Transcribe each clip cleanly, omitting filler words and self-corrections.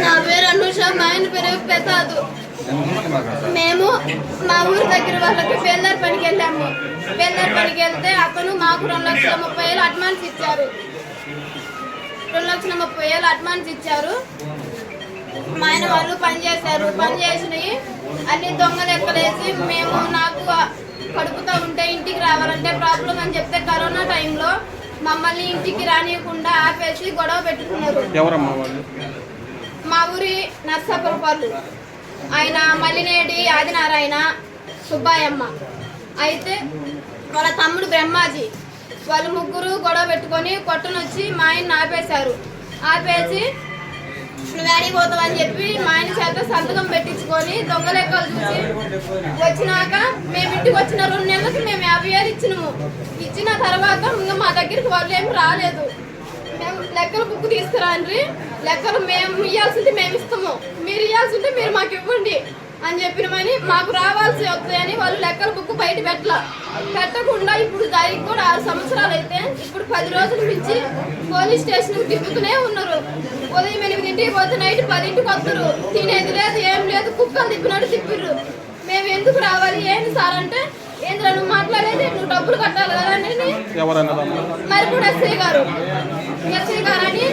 నా పేరు అనుష, మా ఆయన పేరు ప్రసాద్. మేము మా ఊరి దగ్గర వాళ్ళకి బేల్దార్ పనికి వెళ్ళాము. బేల్దార్ పనికి వెళ్తే అతను మాకు 2,30,000 అడ్వాన్స్ ఇచ్చారు. 2,30,000 అడ్వాన్స్ ఇచ్చారు. మా ఆయన వాళ్ళు పనిచేశారు. పని చేసినవి అన్ని దొంగ లెక్కలేసి మేము నాకు కడుపుతో ఉంటే ఇంటికి రావాలంటే ప్రాబ్లం అని చెప్తే కరోనా టైంలో మమ్మల్ని ఇంటికి రానియకుండా ఆపేసి గొడవ పెట్టుకున్నారు. మా ఊరి నర్సాపురం వాళ్ళు ఆయన మల్లినేడి ఆదినారాయణ సుబ్బాయమ్మ. అయితే వాళ్ళ తమ్ముడు బ్రహ్మాజీ వాళ్ళు ముగ్గురు గొడవ పెట్టుకొని కొట్టనొచ్చి మా ఆయన ఆపేశారు. ఆపేసి నువ్వు ఆడికి పోతావని చెప్పి మా ఆయన చేత సంతకం పెట్టించుకొని దొంగ లెక్కలు చూసి వచ్చినాక మేము ఇంటికి వచ్చిన 2 నెలలకి మేము 50,000 ఇచ్చినాము. ఇచ్చిన తర్వాత ఇంకా మా దగ్గరికి వాళ్ళు ఏమి రాలేదు. మేము లెక్కల బుక్ తీసుకురండి, లెక్కలు మేము ఇవ్వాల్సింది మేము ఇస్తాము, మీరు ఇవ్వాల్సింది మీరు మాకు ఇవ్వండి అని చెప్పినమని మాకు రావాల్సి వస్తాయని వాళ్ళు లెక్కల బుక్ బయట పెట్టకుండా ఇప్పుడు దానికి కూడా 6 సంవత్సరాలు అయితే ఇప్పుడు 10 రోజుల నుంచి పోలీస్ స్టేషన్కి తిప్పుతూనే ఉన్నారు. ఉదయం 8ంటికి పోతే నైట్ 10ంటికి వస్తారు. తినేది లేదు, ఏం లేదు, కుక్కలు తిప్పినట్టు తిప్పిర్రు. మేము ఎందుకు రావాలి ఏంటి సార్ అంటే, ఏంద్ర నువ్వు మాట్లాడేది, నువ్వు డబ్బులు కట్టాలి కదా అని మరి కూడా ఎస్ఐ గారు అని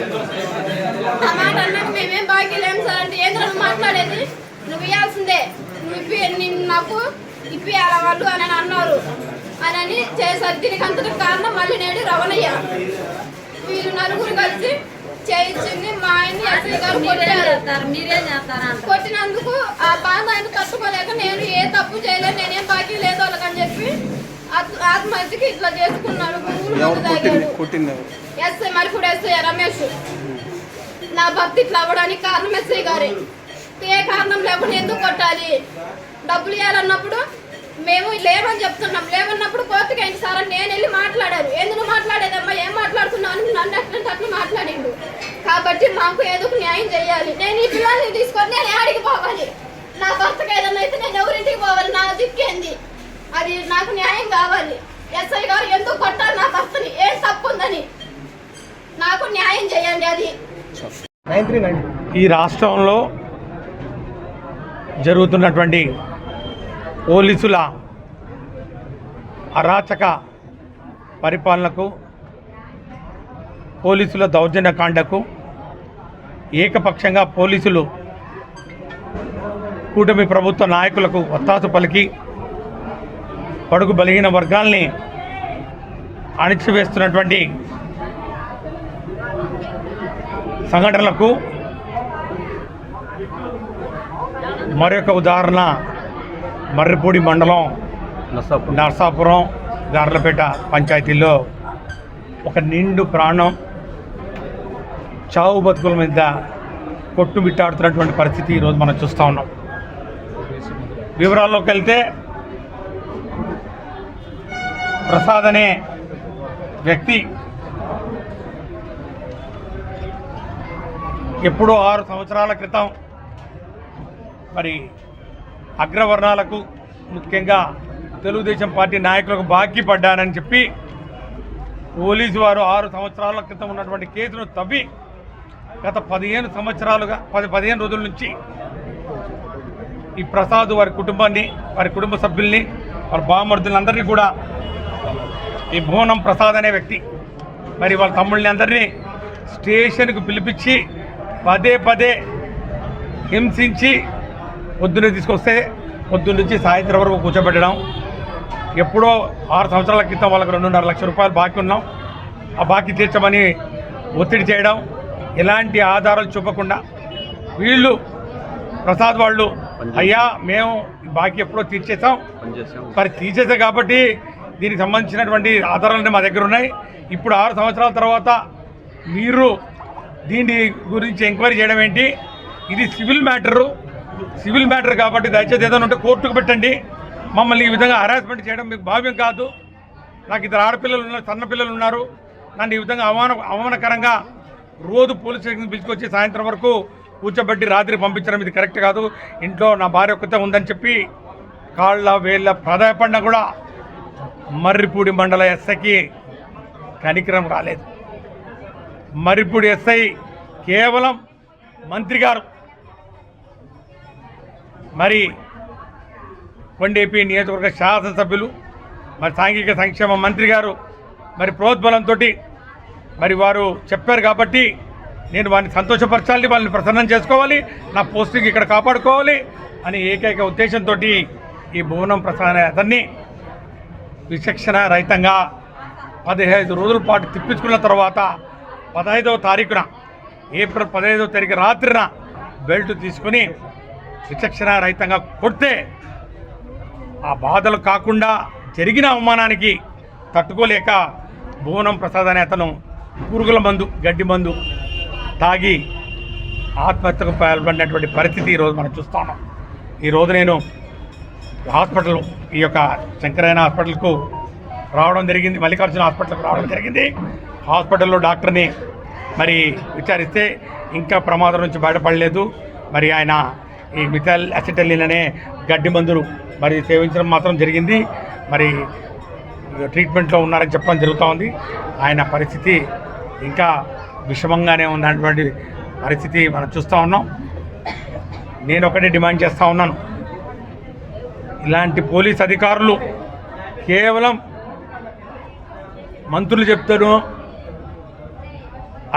ఆ మాట అన్నాక మేమేం బాకీ లేము సార్ అంటే, ఏంద్ర నువ్వు మాట్లాడేది, నువ్వు ఇవ్వాల్సిందే, నువ్వు నాకు ఇప్పియాల వాళ్ళు అని అన్నారు అని చేశారు. దీనికి అంతటి కారణం మళ్ళీ నేడు రవణయ్య. వీళ్ళు నలుగురు కలిసి చేయించింది. మా ఆయన్ని ఎస్ఐ గారు కొట్టినందుకు ఆ బాధ ఆయన తట్టుకోలేక నేను ఏ తప్పు చేయలేదు, నేనేం బాకీ లేదు వాళ్ళకని చెప్పి ఆత్మహత్యకి ఇట్లా చేసుకున్నాడు. ఎస్ఐ మరి కూడా ఎస్ఐ రమేష్. నా భక్తి ఇట్లా అవ్వడానికి కారణం ఎస్ఐ గారే. ఏ కారణం లేకుండా ఎందుకు కొట్టాలి, డబ్బులు ఇవ్వాలన్నప్పుడు మేము లేవని చెప్తున్నాం. లేవన్నప్పుడు కోర్టుకి అయింది సార్ అని నేను వెళ్ళి మాట్లాడాను. ఎందుకు మాట్లాడేదమ్మా, ఏం మాట్లాడుతున్నావు అని నన్ను అట్లా మాట్లాడిండు. కాబట్టి మాకు ఏదో న్యాయం చేయాలి. నేను ఈ పిల్లల్ని తీసుకొని నేను ఆడికి పోవాలి, నా భర్తకు ఏదన్నా అయితే నేను ఎవరింటికి పోవాలి, నా దిక్కేంది, అది నాకు న్యాయం కావాలి. ఎస్ఐ గారు ఎందుకు కొట్టాలి నా భర్తని, ఏం తప్పు ఉందని నాకు న్యాయం చేయండి. అది ఈ రాష్ట్రంలో జరుగుతున్నటువంటి పోలీసుల అరాచక పరిపాలనకు, పోలీసుల దౌర్జన్యకాండకు ఏకపక్షంగా పోలీసులు కూటమి ప్రభుత్వ నాయకులకు ఒత్తాసు పలికి బడుగు బలహీన వర్గాల్ని అణిచివేస్తున్నటువంటి సంఘటనలకు మరొక ఉదాహరణ మర్రిపూడి మండలం నర్సాపురం గార్లపేట పంచాయతీల్లో ఒక నిండు ప్రాణం చావు బతుకుల మీద కొట్టుమిట్టాడుతున్నటువంటి పరిస్థితి ఈరోజు మనం చూస్తూ ఉన్నాం. వివరాల్లోకి వెళ్తే ప్రసాద్ అనే వ్యక్తి ఎప్పుడో 6 సంవత్సరాల క్రితం మరి అగ్రవర్ణాలకు ముఖ్యంగా తెలుగుదేశం పార్టీ నాయకులకు బాకీ పడ్డానని చెప్పి పోలీసు వారు 6 సంవత్సరాల క్రితం ఉన్నటువంటి కేసును తవ్వి గత 15 సంవత్సరాలుగా 15 రోజుల నుంచి ఈ ప్రసాద్ వారి కుటుంబాన్ని, వారి కుటుంబ సభ్యుల్ని, వారి బామర్దులందరినీ కూడా ఈ భువనం ప్రసాద్ అనే వ్యక్తి మరి వాళ్ళ తమ్ముళ్ళని అందరినీ స్టేషన్కు పిలిపించి పదే హింసించి పొద్దున్నే తీసుకొస్తే పొద్దున్న నుంచి సాయంత్రం వరకు కూర్చోబెట్టడం. ఎప్పుడో 6 సంవత్సరాల క్రితం వాళ్ళకి 2.5 లక్షల రూపాయలు బాకీ ఉన్నాం, ఆ బాకీ తీర్చమని ఒత్తిడి చేయడం. ఎలాంటి ఆధారాలు చూపకుండా వీళ్ళు ప్రసాద్ వాళ్ళు అయ్యా మేము బాకీ ఎప్పుడో తీర్చేసాం, మరి తీర్చేసాం కాబట్టి దీనికి సంబంధించినటువంటి ఆధారాలన్నీ మా దగ్గర ఉన్నాయి. ఇప్పుడు 6 సంవత్సరాల తర్వాత మీరు దీని గురించి ఎంక్వైరీ చేయడం ఏంటి, ఇది సివిల్ మ్యాటర్ కాబట్టి దయచేసి ఏదైనా ఉంటే కోర్టుకు పెట్టండి, మమ్మల్ని ఈ విధంగా హరాస్మెంట్ చేయడం మీకు భావ్యం కాదు. నాకు 2 ఆడపిల్లలు ఉన్నారు, సన్న పిల్లలు ఉన్నారు, నన్ను ఈ విధంగా అవమానకరంగా రోజు పోలీస్ స్టేషన్కి పిలుచుకొచ్చి సాయంత్రం వరకు కూర్చోబెట్టి రాత్రి పంపించడం ఇది కరెక్ట్ కాదు, ఇంట్లో నా భార్య ఒక్కతే ఉందని చెప్పి కాళ్ళ వేళ్ళ ప్రాధాయపడినా కూడా మర్రిపూడి మండల ఎస్ఐకి కనికరం రాలేదు. మరిప్పుడు ఎస్ఐ కేవలం మంత్రి గారు, మరి కొండేపి నియోజకవర్గ శాసనసభ్యులు, మరి సాంఘిక సంక్షేమ మంత్రి గారు మరి ప్రోద్బలంతో మరి వారు చెప్పారు కాబట్టి నేను వారిని సంతోషపరచాలి, వాళ్ళని ప్రసన్నం చేసుకోవాలి, నా పోస్టింగ్ ఇక్కడ కాపాడుకోవాలి అని ఏకైక ఉద్దేశంతో ఈ భువనం ప్రసాద్ అతన్ని విచక్షణ రహితంగా 15 రోజుల పాటు తిప్పించుకున్న తర్వాత 15వ తారీఖున ఏప్రిల్ 15వ తారీఖు రాత్రిన బెల్ట్ తీసుకుని విచక్షణ రహితంగా కొడితే ఆ బాధలు కాకుండా జరిగిన అవమానానికి తట్టుకోలేక భువనం ప్రసాద్ అనే అతను పురుగుల మందు, గడ్డి మందు తాగి ఆత్మహత్యకు పాల్పడినటువంటి పరిస్థితి ఈరోజు మనం చూస్తా ఉన్నాం. ఈరోజు నేను హాస్పిటల్, ఈ యొక్క శంకరయ్య హాస్పిటల్కు రావడం జరిగింది, మల్లికార్జున హాస్పిటల్కు రావడం జరిగింది. హాస్పిటల్లో డాక్టర్ని మరి విచారిస్తే ఇంకా ప్రమాదం నుంచి బయటపడలేదు. మరి ఆయన ఈ మిథైల్ అసిటలిన్ అనే గడ్డి మందులు మరి సేవించడం మాత్రం జరిగింది. మరి ట్రీట్మెంట్లో ఉన్నారని చెప్పడం జరుగుతూ ఉంది. ఆయన పరిస్థితి ఇంకా విషమంగానే ఉన్నటువంటి పరిస్థితి మనం చూస్తూ ఉన్నాం. నేను ఒకటే డిమాండ్ చేస్తూ ఉన్నాను, ఇలాంటి పోలీస్ అధికారులు కేవలం మంత్రులు చెప్తాను,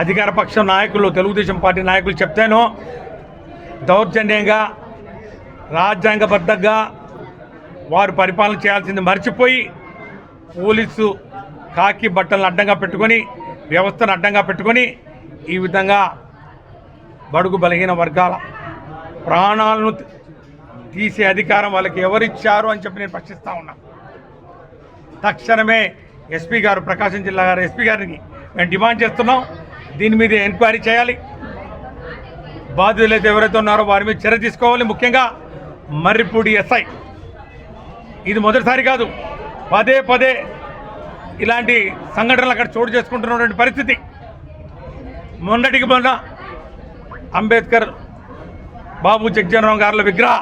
అధికార పక్షం నాయకులు, తెలుగుదేశం పార్టీ నాయకులు చెప్తేనో దౌర్జన్యంగా రాజ్యాంగబద్ధంగా వారు పరిపాలన చేయాల్సింది మర్చిపోయి పోలీసు కాకి బట్టలను అడ్డంగా పెట్టుకొని, వ్యవస్థను అడ్డంగా పెట్టుకొని ఈ విధంగా బడుగు బలహీన వర్గాల ప్రాణాలను తీసే అధికారం వాళ్ళకి ఎవరిచ్చారు అని చెప్పి నేను ప్రశ్నిస్తూ ఉన్నాను. తక్షణమే ఎస్పీ గారు, ప్రకాశం జిల్లా గారు ఎస్పీ గారిని మేము డిమాండ్ చేస్తున్నాం, దీని మీద ఎంక్వైరీ చేయాలి. బాధితులు అయితే ఎవరైతే ఉన్నారో వారి మీద చర్య తీసుకోవాలి. ముఖ్యంగా మర్రిపూడి ఎస్ఐ ఇది మొదటిసారి కాదు, పదే పదే ఇలాంటి సంఘటనలు అక్కడ చోటు చేసుకుంటున్నటువంటి పరిస్థితి. మొన్నటికి మొన్న అంబేద్కర్ బాబు జగ్జీవన్ గారుల విగ్రహ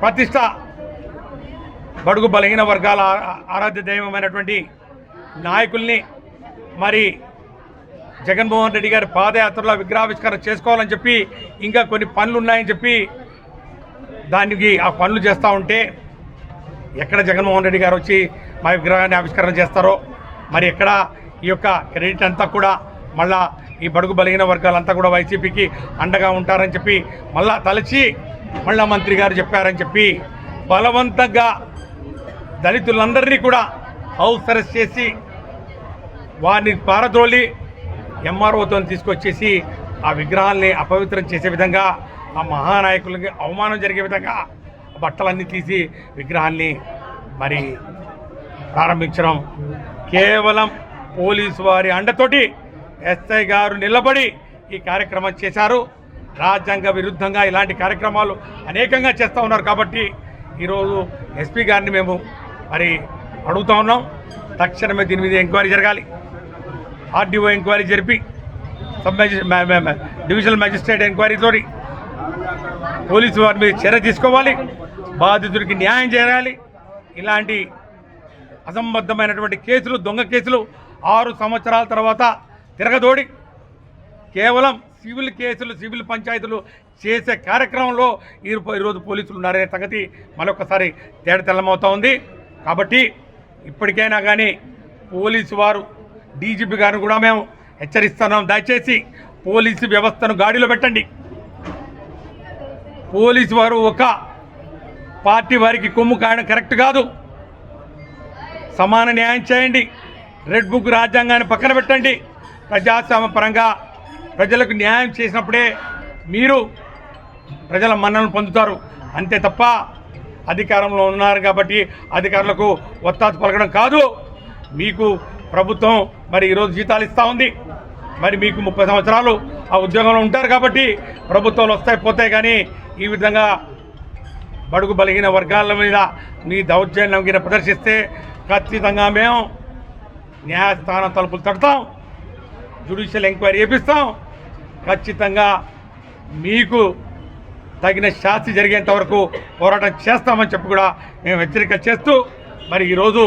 ప్రతిష్ట బడుగు బలహీన వర్గాల ఆరాధ్య దైవమైనటువంటి నాయకుల్ని మరి జగన్మోహన్ రెడ్డి గారి పాదయాత్రలో విగ్రహావిష్కరణ చేసుకోవాలని చెప్పి ఇంకా కొన్ని పనులు ఉన్నాయని చెప్పి దానికి ఆ పనులు చేస్తూ ఉంటే ఎక్కడ జగన్మోహన్ రెడ్డి గారు వచ్చి మా విగ్రహాన్ని ఆవిష్కరణ చేస్తారో, మరి ఎక్కడ ఈ యొక్క క్రెడిట్ అంతా కూడా మళ్ళా ఈ బడుగు బలహీన వర్గాలంతా కూడా వైసీపీకి అండగా ఉంటారని చెప్పి మళ్ళా తలచి మళ్ళా మంత్రి గారు చెప్పారని చెప్పి బలవంతంగా దళితులందరినీ కూడా హౌస్ అరెస్ట్ చేసి వారిని పారద్రోలి ఎంఆర్ఓతో తీసుకొచ్చేసి ఆ విగ్రహాల్ని అపవిత్రం చేసే విధంగా, ఆ మహానాయకులకి అవమానం జరిగే విధంగా బట్టలన్నీ తీసి విగ్రహాన్ని మరి ప్రారంభించడం కేవలం పోలీసు వారి అండతోటి ఎస్ఐ గారు నిలబడి ఈ కార్యక్రమం చేశారు. రాజ్యాంగ విరుద్ధంగా ఇలాంటి కార్యక్రమాలు అనేకంగా చేస్తూ ఉన్నారు. కాబట్టి ఈరోజు ఎస్పీ గారిని మేము మరి అడుగుతూ ఉన్నాం, తక్షణమే దీని మీద ఎంక్వైరీ జరగాలి. ఆర్డీఓ ఎంక్వైరీ జరిపి డివిజనల్ మ్యాజిస్ట్రేట్ ఎంక్వైరీతో పోలీసు వారి మీద చర్య తీసుకోవాలి, బాధితుడికి న్యాయం చేయాలి. ఇలాంటి అసంబద్ధమైనటువంటి కేసులు, దొంగ కేసులు 6 సంవత్సరాల తర్వాత తిరగదోడి కేవలం సివిల్ కేసులు, సివిల్ పంచాయతీలు చేసే కార్యక్రమంలో ఈరోజు పోలీసులు ఉన్నారనే సంగతి మరొకసారి తేటతెల్లమవుతూ ఉంది. కాబట్టి ఇప్పటికైనా కానీ పోలీసు వారు, డీజీపీ గారిని కూడా మేము హెచ్చరిస్తున్నాం, దయచేసి పోలీసు వ్యవస్థను గాడిలో పెట్టండి. పోలీసు వారు ఒక పార్టీ వారికి కొమ్ము కాయడం కరెక్ట్ కాదు. సమాన న్యాయం చేయండి. రెడ్ బుక్ రాజ్యాంగాన్ని పక్కన పెట్టండి. ప్రజాస్వామ్య పరంగా ప్రజలకు న్యాయం చేసినప్పుడే మీరు ప్రజల మన్ననలు పొందుతారు. అంతే తప్ప అధికారంలో ఉన్నారు కాబట్టి అధికారులకు ఒత్తాసు పలకడం కాదు. మీకు ప్రభుత్వం మరి ఈరోజు జీతాలు ఇస్తూ ఉంది. మరి మీకు 30 సంవత్సరాలు ఆ ఉద్యోగంలో ఉంటారు కాబట్టి ప్రభుత్వాలు వస్తాయి పోతాయి. కానీ ఈ విధంగా బడుగు బలహీన వర్గాల మీద మీ దౌర్జన్యం కింద ప్రదర్శిస్తే ఖచ్చితంగా మేము న్యాయస్థానం తలుపులు తడతాం, జ్యుడిషియల్ ఎంక్వైరీ చేపిస్తాం. ఖచ్చితంగా మీకు తగిన శాస్తి జరిగేంత వరకు పోరాటం చేస్తామని చెప్పి కూడా మేము హెచ్చరిక చేస్తూ మరి ఈరోజు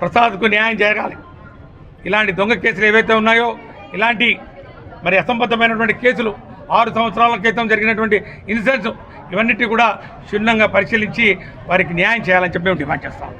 ప్రసాద్కు న్యాయం జరగాలి. ఇలాంటి దొంగ కేసులు ఏవైతే ఉన్నాయో, ఇలాంటి మరి అసంబద్ధమైనటువంటి కేసులు 6 సంవత్సరాల క్రితం జరిగినటువంటి ఇన్సిడెంట్స్ ఇవన్నిటి కూడా క్షుణ్ణంగా పరిశీలించి వారికి న్యాయం చేయాలని చెప్పి మేము డిమాండ్ చేస్తాం.